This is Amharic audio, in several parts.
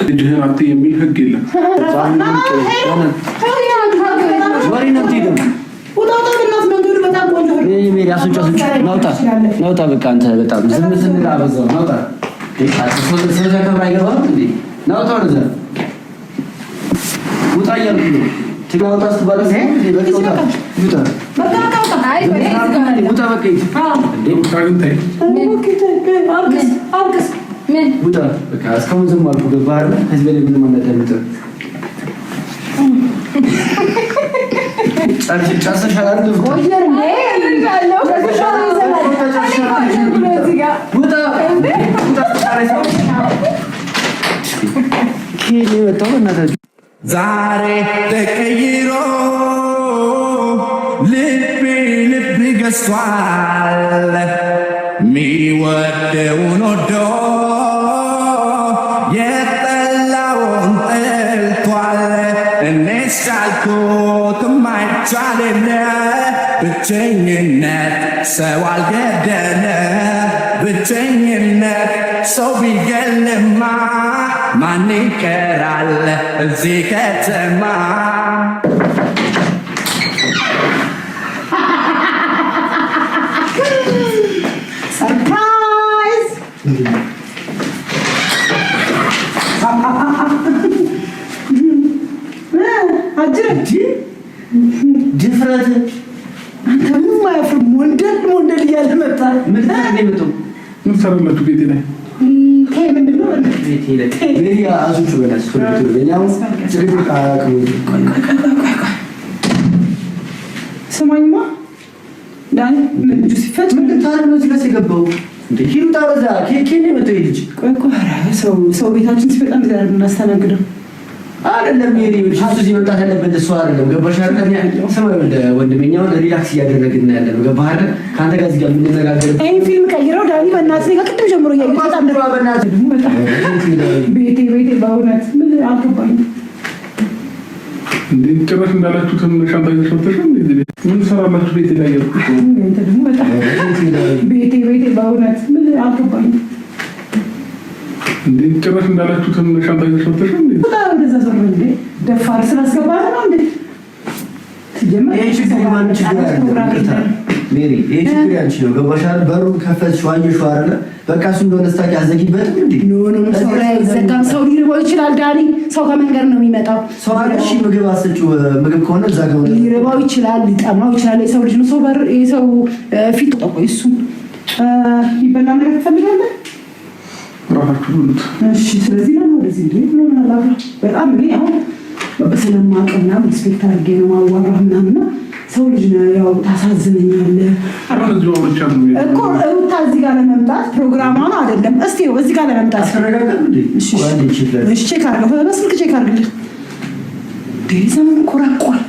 ልጅህን አትይ የሚል ህግ የለም። ናውጣ በቃ አንተ በጣም ዝም ስንል አበዛው። ናውጣ ናውጣ ወደዛ ውጣ እያልኩ ነው። ትጋውጣ ስትባለስ ውጣ በቃ እስካሁን ዝም አልኩ። ገባህ አይደል? ከዚህ በላይ ምንም አናዳምጥም። ጨርሰሻል አይደል? ዛሬ ተቀይሮ ልብ ገዝቷል ሚወደውን ወዶ የጠላውን ጠልቷል። እኔስ ቻልኩት ማይቻልና ብቸኝነት ሰው አልገደለ ብቸኝነት ሰው ቢገልማ ማን ይቀራል እዚህ ከተማ? ሰርፕራይዝ ድፍረት አንተ ምን ማያፍር ሞንደል እያለ መጣ። ምን ታደርጋለህ? ምን ሰራላችሁ ቤቴ ላይ? ምንድን ነው ቤቴ ላይ አዙቹ በላስ ፍርድ ለኛው ጽድቅ ስማኝማ ዳኒ ምን ልጁ ሲፈጭ ምን ታረም ነው እዚህ የገባው እንዴ? ሂሩታ በዛ ከኔ መጥቶ ይልጅ ሰው ቤታችን ሲፈጣ እንደዛ እናስተናግደው አይደለም። ይሄ ልጅ እዚህ መጣት ያለበት እሱ አይደለም። ገባሽ አይደለም? ሰማይ ወንድሜኛው ሪላክስ እያደረግን ያለው ገባህ አይደል? ካንተ ጋር እዚህ ጋር የምንነጋገር ይሄን ፊልም ቀይረው ዳኒ በእናትህ ጋር ቅድም ጀምሮ እያየሁ በጣም ደስ በእናትህ ደግሞ በጣም ቤቴ በእውነት ምን አልገባኝም። እንዴ ጭራሽ እንዳላችሁትም ሻንጣ ይዘሽወጣሽ እንዴ? ምን ሰራላችሁ ቤቴ ላይ ያልኩት እንዴ? ደግሞ በጣም ቤቴ በእውነት ምን አልገባኝም። እንዴ ጭራሽ እንዳላችሁትም ሻንጣ ይዘሽወጣሽ እንዴ? በጣም እንደዛ ሰው እንዴ ደፋር ስላስገባ ነው እንዴ? ይሄ ችግር ማን ችግር አይደለም። ሜሪ ይሄ ችግር ያንቺ ነው። ገባሽ አይደል? በሩን ከፈትሽ ዋኝሽው አይደለ? በቃ እሱ እንደሆነ ስታቂ አዘጊበት እንዴ? ኖ ሰው ላይ ዘጋም ሰው ሊርበው ይችላል። ዳኒ ሰው ከመንገድ ነው የሚመጣው። ሰው አለሽ ምግብ አስጪው ምግብ ከሆነ እዛ ጋር ሊርበው ይችላል፣ ሊጠማው ይችላል። የሰው ልጅ ነው። ሰው በር የሰው ፊት ጠቆይ እሱ ይበላ ነገር ትፈልጋለህ? ራሳችሁ ሁሉት እሺ። ስለዚህ ነው ወደዚህ እንዴ ነው ማለት በጣም እኔ አሁን ስለማቀና ሪስፔክት አድርጌ ነው ማዋራህ ምናምን ሰው ልጅ ነው ያው ታሳዝነኛለህ። አረንጆ ብቻ ነው እኮ ሩታ እዚህ ጋር ለመምጣት ፕሮግራሟ ነው አይደለም? እስቲ እዚህ ጋር ለመምጣት አስረጋጋም እንዴ? እሺ ቼክ አድርገው በስልክ ቼክ አድርግልኝ። ደይዘም ኮራቋል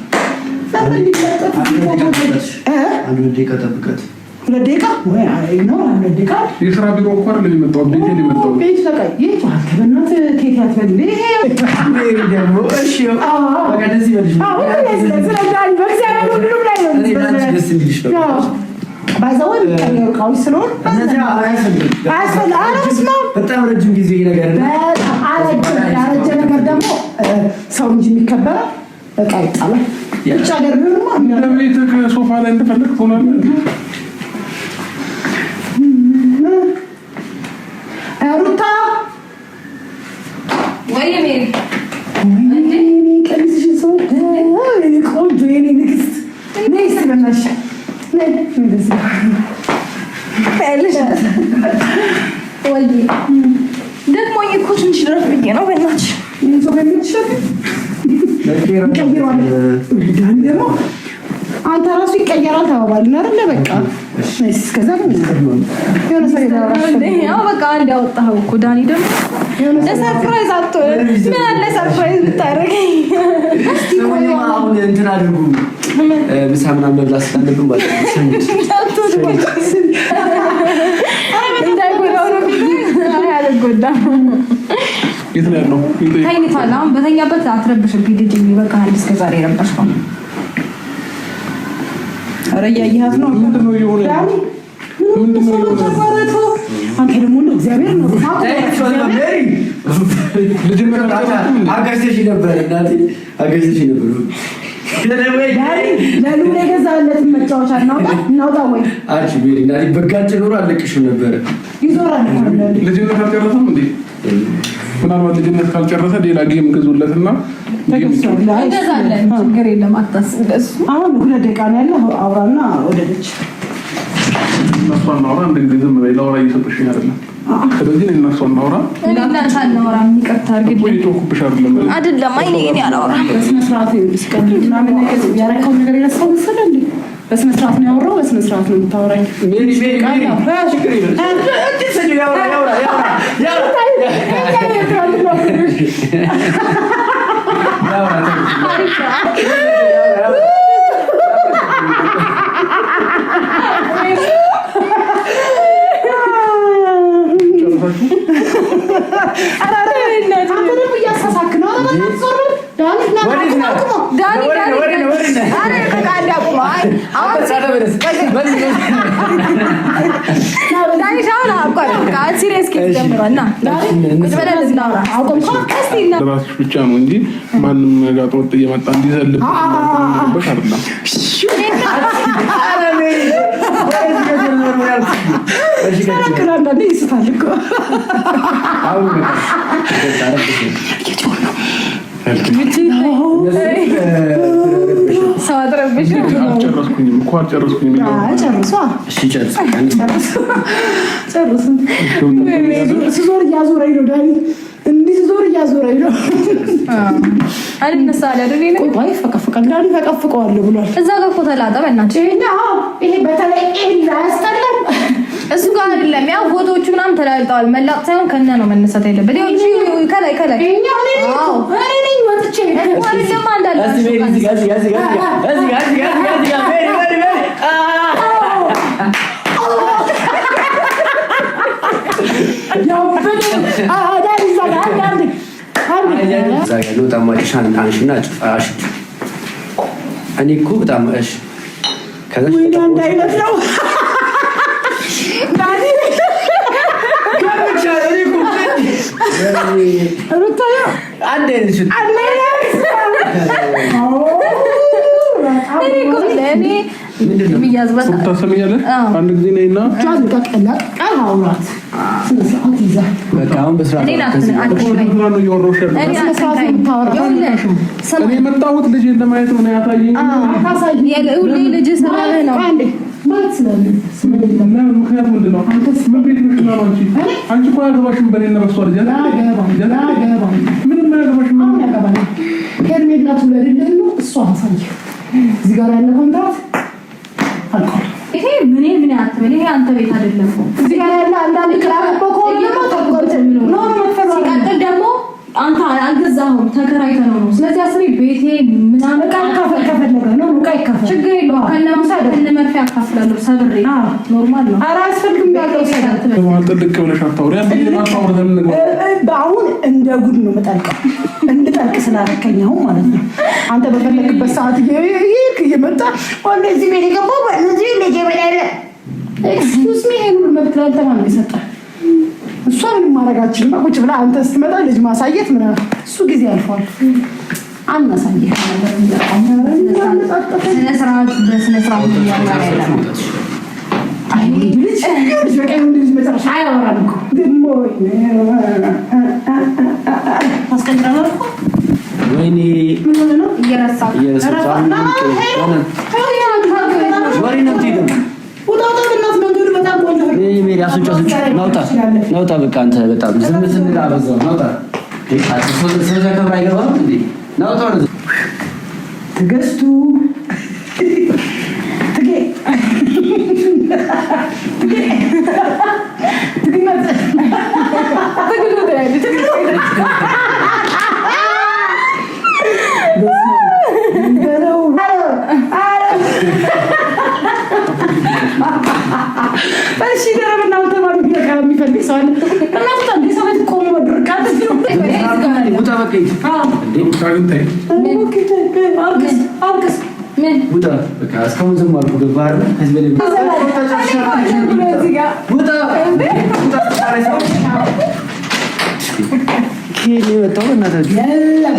አንድ ደቂቃ ጠብቀት። 2 ደቂቃ ወይ አይ ነው 2 ደቂቃ የስራ ቢሮ እኮ አይደል የመጣው ቤቴ ነው የመጣው። ቤት ተቀይ ይቷል ከበናት ኬክ ያትበል ይሄ ደግሞ እሺ በቃ እንደዚህ ይበልሽ። ስለዳኒ በእግዚአብሔር ሁሉም ላይ ነው ደስ የሚልሽ ነው። ባይዛው ነው ቃል ስለሆነ እነዚህ አያስፈልግም። በጣም ረጅም ጊዜ ነገር በጣም አረጀ ነገር ደግሞ ሰው እንጂ የሚከበረው በቃ ይጣላል። ብቻ ነገር ቢሆንማ ለቤት ከሶፋ ላይ እንደፈለክ ትሆናለህ። ሩታ ወይ ሜሪ እንዴ ቀንስሽ ሰው ቆንጆ የኔ ንግስት ነይ ስለናሽ ነይ እንደዚህ አይልሽ ወይ ደግሞ እኮ ትንሽ ድረስ ብዬ ነው በእናትሽ ሰው በሚልሽት ቀይሯል። ዳኒ ደግሞ አንተ ራሱ ይቀየራል ተባባልን አይደለ? በቃ እስከዛ ነው የሆነ ሰው ያው በቃ አንድ ያወጣኸው እኮ ዳኒ ደግሞ ለሰርፕራይዝ አጥቶ ምን አለ ሰርፕራይዝ ብታደርገኝ። እስቲ ቆይ አሁን እንትን አድርጉ ምሳ ምናምን መብላት ስላለብን ማለት ነው። እንዳይጎዳው ነው አልጎዳም። የት ነው ያለው? ታይቷል። አሁን በተኛበት አትረብሽብኝ ልጅ የሚበቃ አንድ እስከ ዛሬ ረበሽከው። ኧረ እያየሃት ነው። ምንድነው የሆነ ምንድነው የሆነ አንተ ደግሞ ነው እግዚአብሔር ነው አገዝተሽ ነበር እናቴ አገዝተሽ ነበር ለሉ ለገዛለት መጫወቻ እናውጣ ወይ አንቺ ቤሪ እናቴ በጋጭ ኖሮ አለቅሽም ነበር ይዞራል ልጅነት ካልጨረሰም እንዴ ምናልባት ልጅነት ካልጨረሰ ሌላ ጌም ግዙለትና እንገዛለን ችግር የለም አታስብ እሱ አሁን 2 ደቂቃ ነው ያለው አውራና ወደደች እነሷን አውራ እንደ ጊዜ ዝም በይ ላውራ እየሰጠሽኝ አይደለም ስለዚህ እነሷን አውራ እናንተ አናወራ ይቅርታ አድርግልኝ አይደለም አይኔ አላወራም በስነ ስርዓት ይስቀል ምናምን ነገር ያረከው ነገር ያሳውሰለ እንዴ በስነ ስርዓት ነው ያወራው በስነ ስርዓት ነው የምታወራኝ ሜሪ ችግር የለም እንዴ ሰጂ ያውራ ራስሽ ብቻ ነው እንጂ ማንም ጋር ወጥ እየመጣ እንዲዘልብ በሽ አይደለም እሱ ጋር አይደለም ያው ፎቶዎቹ ምናምን ተላልጠዋል መላጥ ሳይሆን ከነ ነው መነሳት ያለበት ያው ከላይ አዎ እኔ ነኝ ወጥቼ ወልደማ እንዳለ እኔ እኮ በጣም እሺ ከዛ እንዳይመስለው አንድ ጊዜ ነይና እኔ መጣሁት ልጅ ለማየት ነው ያታየኝ ልጅ ሰላም ነው ምክንያት ምንድን ነው? ምን ቤት ነሽ ነው አንቺ እኮ አያገባሽም በእኔና በሷ ልጅ ምንም አያገባሽም ሄርሜላ ትውለድልን ነው እሷ አሳየ እዚህ ጋር ያለ ኮንትራት አልቋል ይሄ ምን አትበል ይሄ አንተ ቤት አይደለም እዚህ ጋር ያለ አንዳንድ ክራብ በኮል ነው ተቆጥቶ ነው መጥፈራ ሲቀጥል ደግሞ አንተ አልገዛሁም ተከራይተህ ነው ስለዚህ አስሪ ቤቴ ምናምን ከፈለገ ነው ቃይ ከፈለ ችግር የለውም ከነመርፌ አካፍላለሁ ሰብሬ ኖርማል ነው ኧረ አስፈልግም ያለው ሰዳት ነው ጥልቅ ብለሽ አታውሪ አሁን እንደ ጉድ ነው መጣልቀው እንድጠልቅ ስላረከኛው ማለት ነው አንተ በፈለክበት ሰዓት እየመጣ ወንደዚህ ቤት ገባው ወንደዚህ ልጅ በላለ ኤክስኪውዝ ሚ ሄሉ መብትላል ተማም ይሰጣል እሷ ምን ማረጋችን ነው ቁጭ ብላ አንተ ስትመጣ ልጅ ማሳየት ምን እሱ ጊዜ አልፏል አናሳየህ ነገር ስነ ስርዓት ያማራለና አይ ልጅ በቀን ልጅ መጨረሻ አያወራም እኮ ደሞ አስቀንራለሁ ወይኔ ምን ነው እየረሳሁ ወሬ ነው ትይደም ሜሪ አስወጫ ናውጣ በቃ አንተ በጣም ዝም ስንል አበዛው ናውጣ ሰው ከብራ አይገባም እንዴ ናውጣ ወደ ትገስቱ ውጣ በቃ እስካሁን ዝም አልኩ። ገባህ አይደል? ከዚህ በላይ ውጣ። የመጣው እናታችሁ የለም